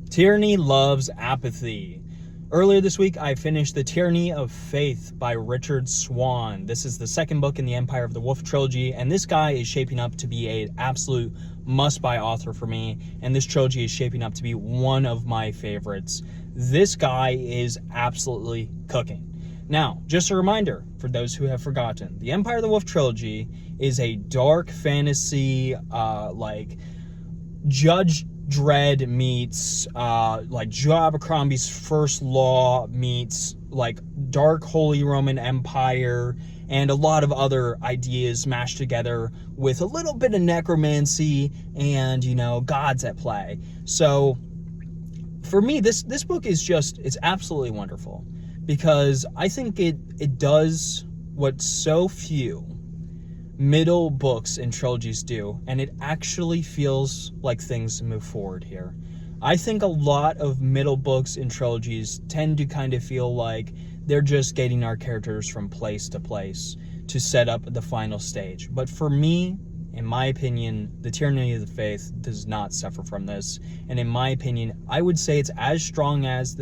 Tyranny loves apathy. Earlier this week, I finished The Tyranny of Faith by Richard Swan. This is the second book in the Empire of the Wolf trilogy, and this guy is shaping up to be an absolute must-buy author for me, and this trilogy is shaping up to be one of my favorites. This guy is absolutely cooking. Now, just a reminder for those who have forgotten, the Empire of the Wolf trilogy is a dark fantasy, Judge Dredd meets Joe Abercrombie's First Law meets dark Holy Roman Empire and a lot of other ideas mashed together with a little bit of necromancy and gods at play. So for me, this book is it's absolutely wonderful because I think it does what so few middle books and trilogies do, and it actually feels like things move forward here. I think a lot of middle books and trilogies tend to kind of feel like they're just getting our characters from place to place to set up the final stage. But for me, in my opinion, The Tyranny of the Faith does not suffer from this. And in my opinion, I would say it's as strong as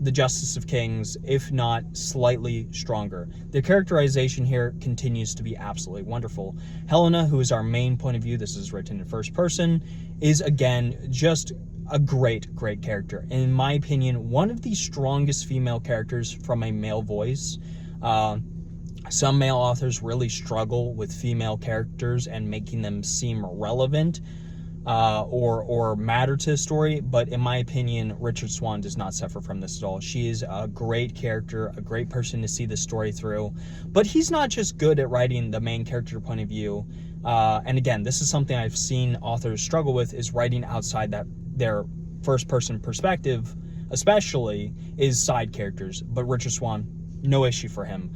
the Justice of Kings, if not slightly stronger. The characterization here continues to be absolutely wonderful. Helena, who is our main point of view, this is written in first person, is again just a great character. And in my opinion, one of the strongest female characters from a male voice. Some male authors really struggle with female characters and making them seem relevant or matter to the story, but in my opinion, Richard Swan does not suffer from this at all. She is a great character, a great person to see the story through, but he's not just good at writing the main character point of view, and again, this is something I've seen authors struggle with, is writing outside their first-person perspective, especially, is side characters, but Richard Swan, no issue for him.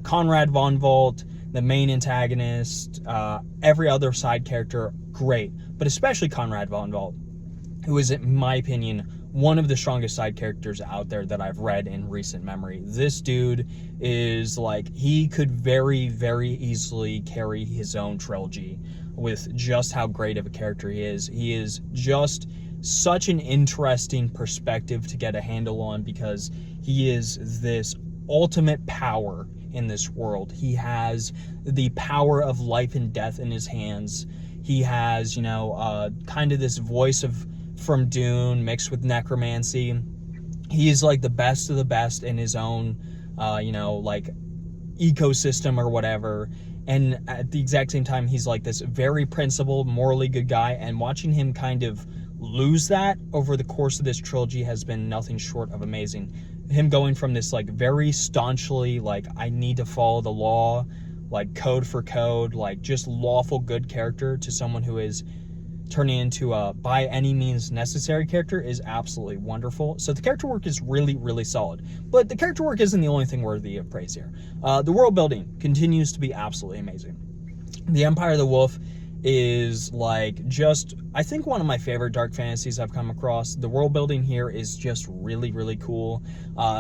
Conrad von Volt, the main antagonist, every other side character, great. But especially Conrad von Volt, who is, in my opinion, one of the strongest side characters out there that I've read in recent memory. This dude is he could very, very easily carry his own trilogy with just how great of a character he is. He is just such an interesting perspective to get a handle on because he is this ultimate power in this world. He has the power of life and death in his hands. He has, kind of this voice from Dune mixed with necromancy. He's the best of the best in his own, ecosystem or whatever. And at the exact same time, he's this very principled, morally good guy. And watching him kind of lose that over the course of this trilogy has been nothing short of amazing. Him going from this very staunchly I need to follow the law, code for code, just lawful good character, to someone who is turning into a by any means necessary character is absolutely wonderful. So the character work is really, really solid. But the character work isn't the only thing worthy of praise here. The world building continues to be absolutely amazing. The Empire of the Wolf is I think one of my favorite dark fantasies I've come across. The world building here is just really, really cool.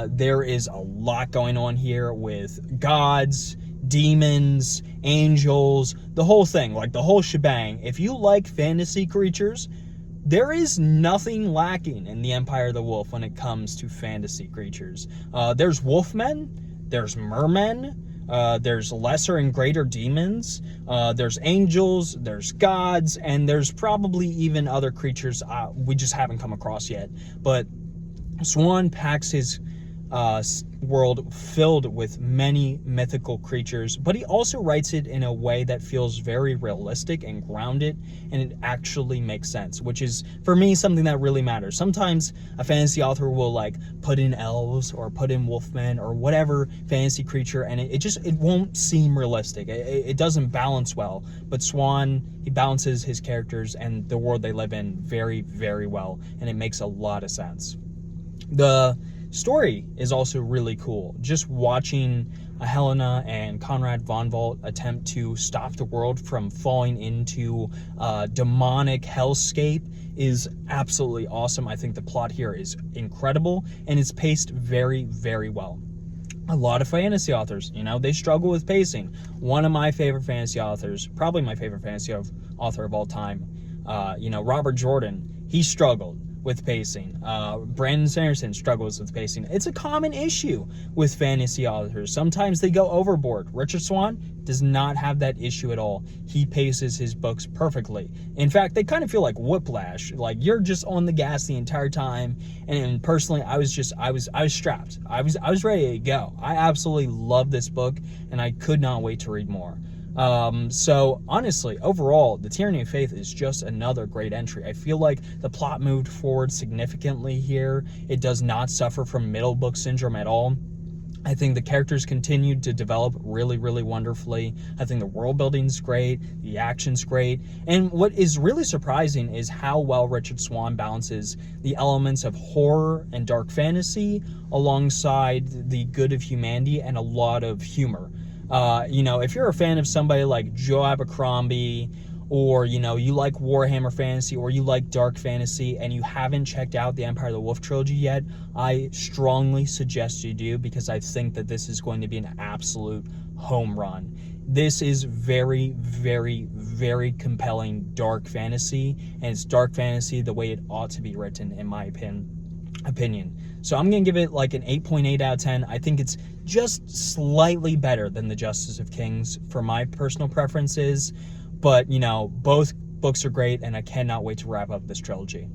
There is a lot going on here with gods, demons, angels, the whole thing, the whole shebang. If you like fantasy creatures, there is nothing lacking in the Empire of the Wolf when it comes to fantasy creatures. There's wolfmen, there's mermen, there's lesser and greater demons, there's angels, there's gods, and there's probably even other creatures we just haven't come across yet. But Swan packs his world filled with many mythical creatures, but he also writes it in a way that feels very realistic and grounded, and it actually makes sense, which is, for me, something that really matters. Sometimes a fantasy author will put in elves or put in wolfmen or whatever fantasy creature, and it won't seem realistic. It doesn't balance well. But Swan, he balances his characters and the world they live in very, very well, and it makes a lot of sense. The story is also really cool. Just watching Helena and Conrad von Volt attempt to stop the world from falling into a demonic hellscape is absolutely awesome. I think the plot here is incredible, and it's paced very, very well. A lot of fantasy authors, they struggle with pacing. One of my favorite fantasy authors, probably my favorite fantasy author of all time, Robert Jordan, he struggled. with pacing. Brandon Sanderson struggles with pacing. It's a common issue with fantasy authors. Sometimes they go overboard. Richard Swan does not have that issue at all. He paces his books perfectly. In fact, they kind of feel like whiplash. Like you're just on the gas the entire time. And personally, I was strapped. I was ready to go. I absolutely love this book, and I could not wait to read more. So honestly, overall, The Tyranny of Faith is just another great entry. I feel like the plot moved forward significantly here. It does not suffer from middle book syndrome at all. I think the characters continued to develop really, really wonderfully. I think the world building's great, the action's great, and what is really surprising is how well Richard Swan balances the elements of horror and dark fantasy alongside the good of humanity and a lot of humor. If you're a fan of somebody like Joe Abercrombie, or, you like Warhammer Fantasy, or you like dark fantasy, and you haven't checked out the Empire of the Wolf trilogy yet, I strongly suggest you do, because I think that this is going to be an absolute home run. This is very, very, very compelling dark fantasy, and it's dark fantasy the way it ought to be written, in my opinion. So I'm going to give it like an 8.8 out of 10. I think it's just slightly better than The Justice of Kings for my personal preferences. But, both books are great, and I cannot wait to wrap up this trilogy.